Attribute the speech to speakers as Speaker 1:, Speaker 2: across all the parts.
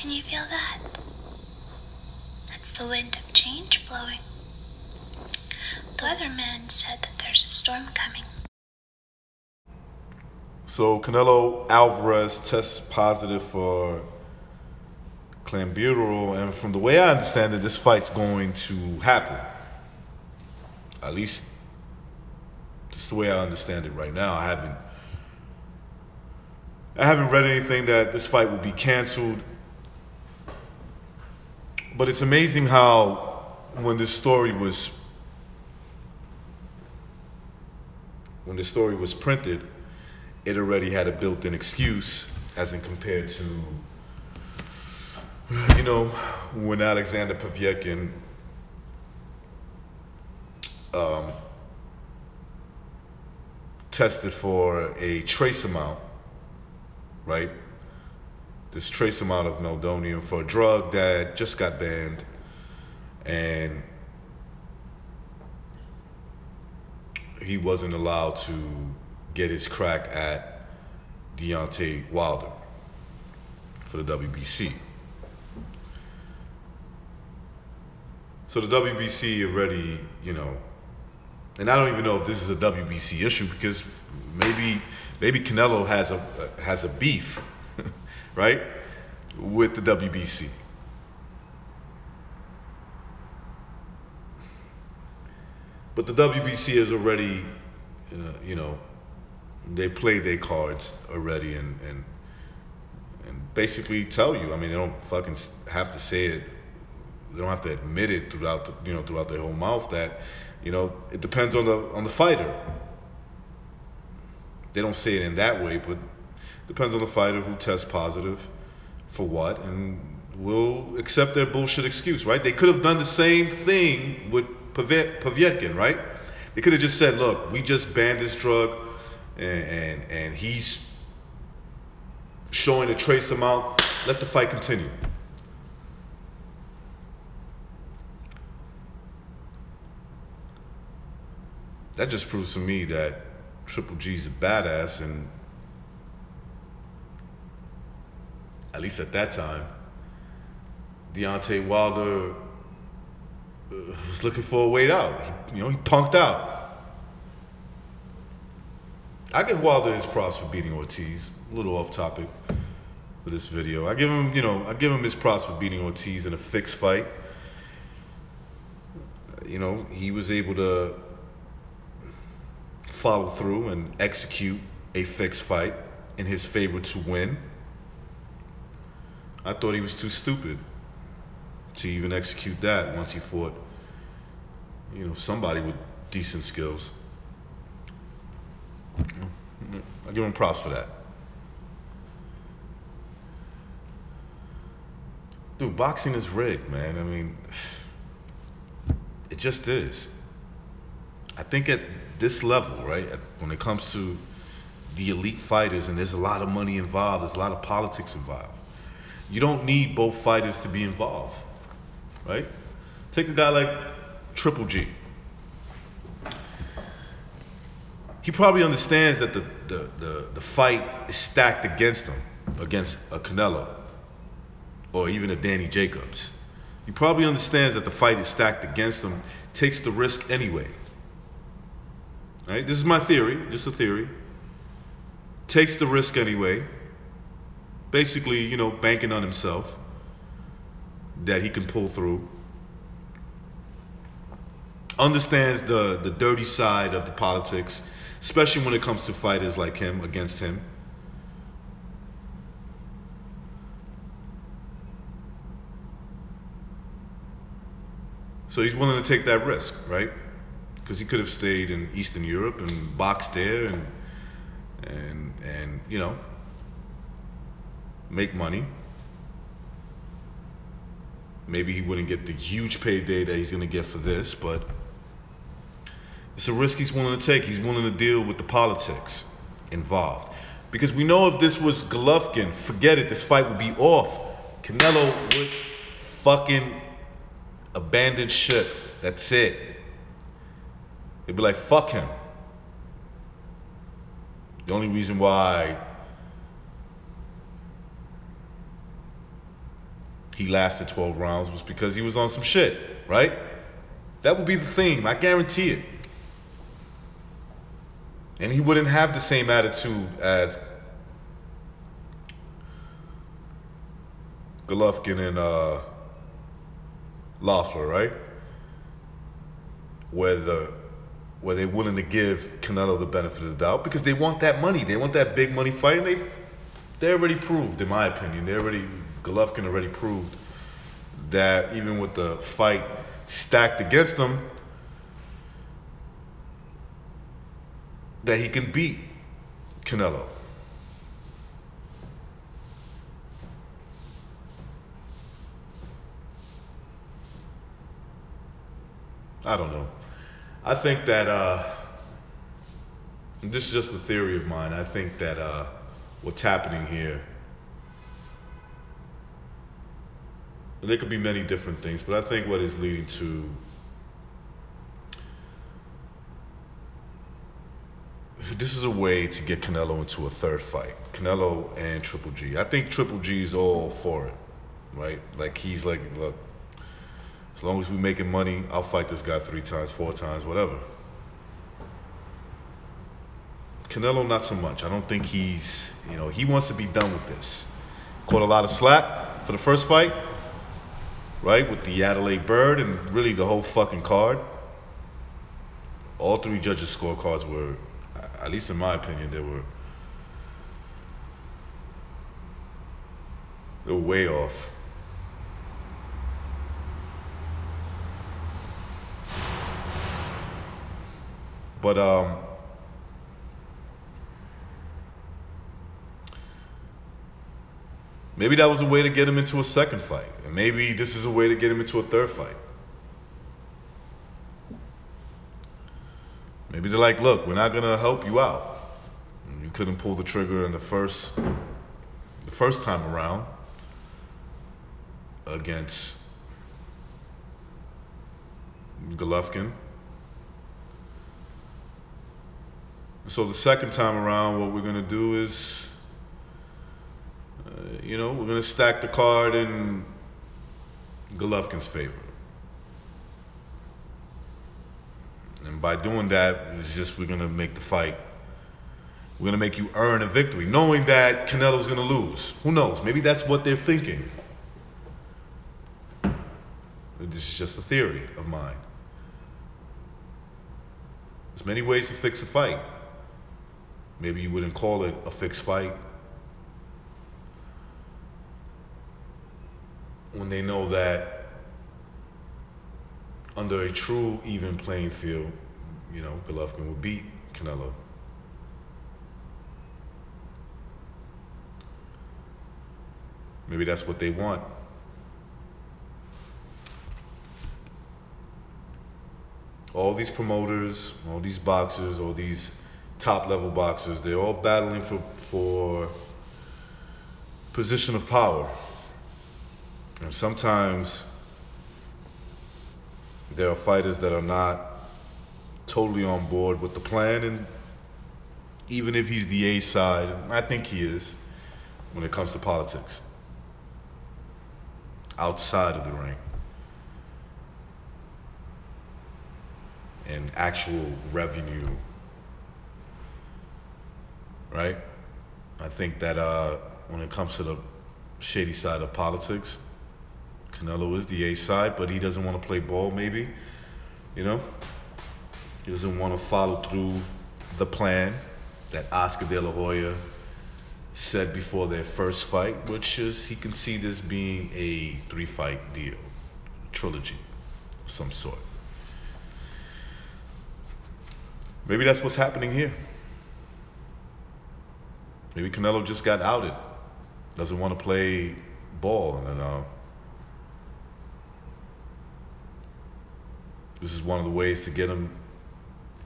Speaker 1: Can you feel that? That's the wind of change blowing. The weatherman said that there's a storm coming.
Speaker 2: So Clenelo Alvaroids tests positive for clenbuterol, and from the way I understand it, this fight's going to happen. At least that's the way I understand it right now. I haven't read anything that this fight will be canceled. But it's amazing how when this story was printed, it already had a built-in excuse, as in compared to, you know, when Alexander Povetkin tested for a trace amount, right? This trace amount of meldonium for a drug that just got banned, and he wasn't allowed to get his crack at Deontay Wilder for the WBC. So the WBC already, you know, and I don't even know if this is a WBC issue, because maybe Clenelo has a beef, right, with the WBC. But the WBC is already, you know, they played their cards already and basically tell you. I mean, they don't fucking have to say it. They don't have to admit it throughout their whole mouth that, you know, it depends on the fighter. They don't say it in that way, but it depends on the fighter who tests positive for what, and we'll accept their bullshit excuse, right? They could have done the same thing with Povetkin, right? They could have just said, look, we just banned this drug, and he's showing a trace amount. Let the fight continue. That just proves to me that Triple G's a badass, and at least at that time, Deontay Wilder was looking for a way out. He punked out. I give Wilder his props for beating Ortiz. A little off topic for this video. I give him his props for beating Ortiz in a fixed fight. You know, he was able to follow through and execute a fixed fight in his favor to win. I thought he was too stupid to even execute that once he fought, you know, somebody with decent skills. I give him props for that. Dude, boxing is rigged, man. I mean, it just is. I think at this level, right, when it comes to the elite fighters, and there's a lot of money involved, there's a lot of politics involved, you don't need both fighters to be involved, right? Take a guy like Triple G. He probably understands that the fight is stacked against him, against a Clenelo, or even a Danny Jacobs. He probably understands that the fight is stacked against him, takes the risk anyway. Right? This is my theory, just a theory. Takes the risk anyway. Basically, you know, banking on himself that he can pull through. Understands the dirty side of the politics, especially when it comes to fighters like him, against him. So he's willing to take that risk, right? Because he could have stayed in Eastern Europe and boxed there and you know, make money. Maybe he wouldn't get the huge payday that he's gonna get for this, but it's a risk he's willing to take. He's willing to deal with the politics involved. Because we know if this was Golovkin, forget it, this fight would be off. Clenelo would fucking abandon ship. That's it. They'd be like, fuck him. The only reason why he lasted 12 rounds was because he was on some shit, right? That would be the theme. I guarantee it. And he wouldn't have the same attitude as Golovkin and Loeffler, right? Where they're willing to give Canelo the benefit of the doubt because they want that money. They want that big money fight, and they already proved, in my opinion, Golovkin already proved that even with the fight stacked against him, that he can beat Canelo. I don't know. I think that, this is just a theory of mine, I think that what's happening here, there could be many different things, but I think what is leading to this is a way to get Canelo into a third fight. Canelo and Triple G. I think Triple G is all for it, right? Like he's like, look, as long as we're making money, I'll fight this guy 3 times, 4 times, whatever. Canelo, not so much. I don't think he's, he wants to be done with this. Caught a lot of slack for the first fight, right? With the Adelaide Bird and really the whole fucking card. All 3 judges' scorecards were, at least in my opinion, they were way off. But maybe that was a way to get him into a second fight. And maybe this is a way to get him into a third fight. Maybe they're like, look, we're not gonna help you out. You couldn't pull the trigger in the first time around against Golovkin. So the second time around, what we're gonna do is, we're gonna stack the card in Golovkin's favor. And by doing that, it's just we're gonna make the fight. We're gonna make you earn a victory, knowing that Canelo's gonna lose. Who knows? Maybe that's what they're thinking. This is just a theory of mine. There's many ways to fix a fight. Maybe you wouldn't call it a fixed fight when they know that under a true even playing field, Golovkin would beat Canelo. Maybe that's what they want. All these promoters, all these boxers, all these top-level boxers, they're all battling for position of power. And sometimes there are fighters that are not totally on board with the plan, and even if he's the A side, I think he is when it comes to politics, outside of the ring, and actual revenue, right? I think that when it comes to the shady side of politics, Canelo is the A side, but he doesn't want to play ball, maybe, He doesn't want to follow through the plan that Oscar De La Hoya said before their first fight, which is he can see this being a 3-fight deal, trilogy of some sort. Maybe that's what's happening here. Maybe Canelo just got outed, doesn't want to play ball, and this is one of the ways to get him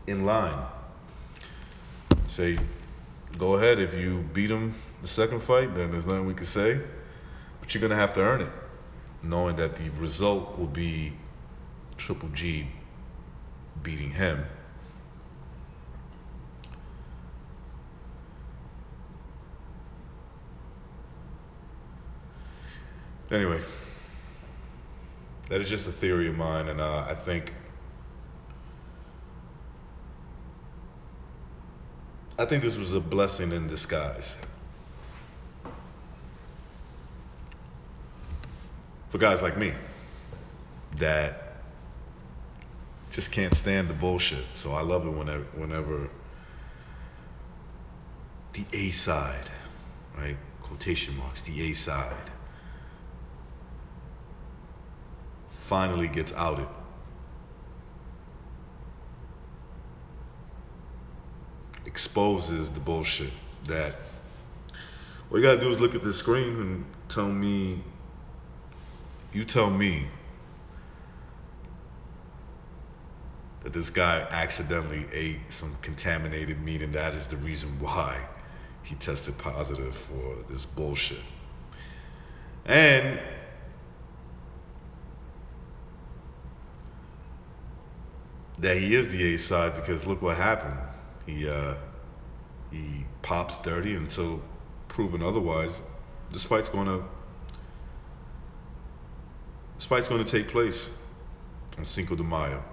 Speaker 2: in line. Say, go ahead, if you beat him the second fight, then there's nothing we can say, but you're gonna have to earn it, knowing that the result will be Triple G beating him. Anyway, That is just a theory of mine, and I think this was a blessing in disguise for guys like me that just can't stand the bullshit. So I love it whenever the A side, right? Quotation marks, the A side finally gets outed. Exposes the bullshit that all you gotta do is look at the screen and tell me, that this guy accidentally ate some contaminated meat and that is the reason why he tested positive for this bullshit. And that he is the A side because look what happened. He pops dirty until proven otherwise. This fight's gonna take place on Cinco de Mayo.